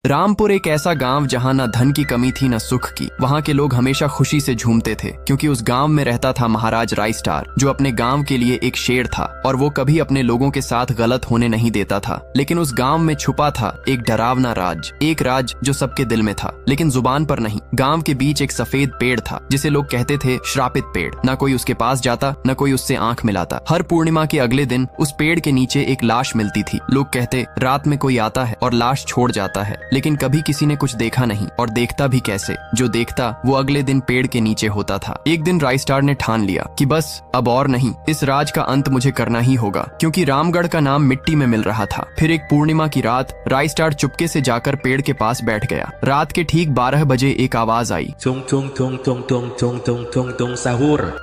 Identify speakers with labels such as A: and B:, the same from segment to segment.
A: रामपुर एक ऐसा गांव जहां न धन की कमी थी न सुख की। वहां के लोग हमेशा खुशी से झूमते थे क्योंकि उस गांव में रहता था महाराज रायस्टार, जो अपने गांव के लिए एक शेर था और वो कभी अपने लोगों के साथ गलत होने नहीं देता था। लेकिन उस गांव में छुपा था एक डरावना राज, एक राज जो सबके दिल में था लेकिन जुबान पर नहीं। गांव के बीच एक सफेद पेड़ था जिसे लोग कहते थे श्रापित पेड़। न कोई उसके पास जाता न कोई उससे आंख मिलाता। हर पूर्णिमा के अगले दिन उस पेड़ के नीचे एक लाश मिलती थी। लोग कहते रात में कोई आता है और लाश छोड़ जाता है, लेकिन कभी किसी ने कुछ देखा नहीं और देखता भी कैसे। जो देखता वो अगले दिन पेड़ के नीचे होता था। एक दिन रायस्टार ने ठान लिया कि बस अब और नहीं, इस राज का अंत मुझे करना ही होगा, क्योंकि रामगढ़ का नाम मिट्टी में मिल रहा था। फिर एक पूर्णिमा की रात रायस्टार चुपके से जाकर पेड़ के पास बैठ गया। रात के ठीक 12 बजे एक आवाज आई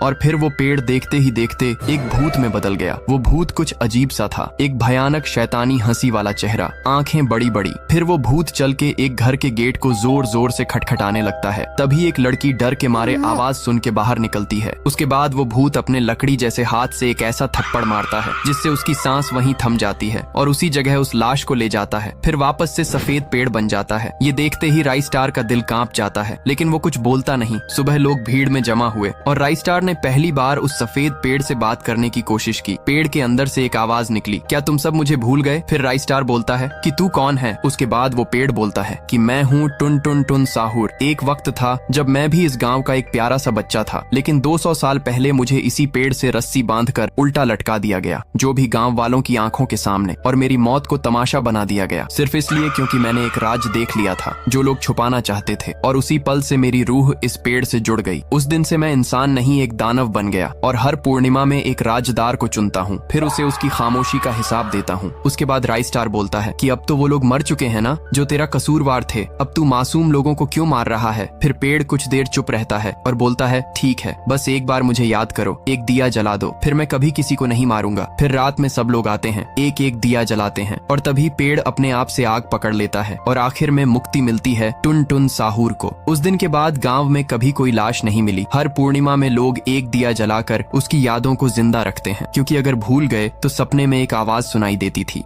A: और फिर वो पेड़ देखते ही देखते एक भूत में बदल गया। वो भूत कुछ अजीब सा था, एक भयानक शैतानी हंसी वाला चेहरा, आंखें बड़ी बड़ी। फिर वो भूत चल के एक घर के गेट को जोर जोर से खटखटाने लगता है। तभी एक लड़की डर के मारे आवाज सुन के बाहर निकलती है। उसके बाद वो भूत अपने लकड़ी जैसे हाथ से एक ऐसा थप्पड़ मारता है जिससे उसकी सांस वहीं थम जाती है और उसी जगह उस लाश को ले जाता है। फिर वापस से सफेद पेड़ बन जाता है। ये देखते ही रायस्टार का दिल कांप जाता है, लेकिन वो कुछ बोलता नहीं। सुबह लोग भीड़ में जमा हुए और रायस्टार ने पहली बार उस सफेद पेड़ से बात करने की कोशिश की। पेड़ के अंदर से एक आवाज निकली, क्या तुम सब मुझे भूल गए? फिर रायस्टार बोलता है कि तू कौन है? उसके बाद वो पेड़ बोलता है कि मैं हूँ टुन टुन टुन साहुर। एक वक्त था जब मैं भी इस गांव का एक प्यारा सा बच्चा था, लेकिन 200 साल पहले मुझे इसी पेड़ से रस्सी बांधकर उल्टा लटका दिया गया, जो भी गांव वालों की आंखों के सामने, और मेरी मौत को तमाशा बना दिया गया, सिर्फ इसलिए क्योंकि मैंने एक राज देख लिया था जो लोग छुपाना चाहते थे। और उसी पल से मेरी रूह इस पेड़ से जुड़ गई। उस दिन से मैं इंसान नहीं एक दानव बन गया और हर पूर्णिमा में एक राजदार को चुनता हूँ, फिर उसे उसकी खामोशी का हिसाब देता हूँ। उसके बाद रायस्टार बोलता है कि अब तो वो लोग मर चुके हैं ना जो तेरा कसूरवार थे, अब तू मासूम लोगों को क्यों मार रहा है? फिर पेड़ कुछ देर चुप रहता है और बोलता है ठीक है, बस एक बार मुझे याद करो, एक दिया जला दो, फिर मैं कभी किसी को नहीं मारूंगा। फिर रात में सब लोग आते हैं, एक एक दिया जलाते हैं और तभी पेड़ अपने आप से आग पकड़ लेता है और आखिर में मुक्ति मिलती है टुन टुन साहुर को। उस दिन के बाद गांव में कभी कोई लाश नहीं मिली। हर पूर्णिमा में लोग एक दिया जलाकर उसकी यादों को जिंदा रखते हैं, क्योंकि अगर भूल गए तो सपने में एक आवाज सुनाई देती थी।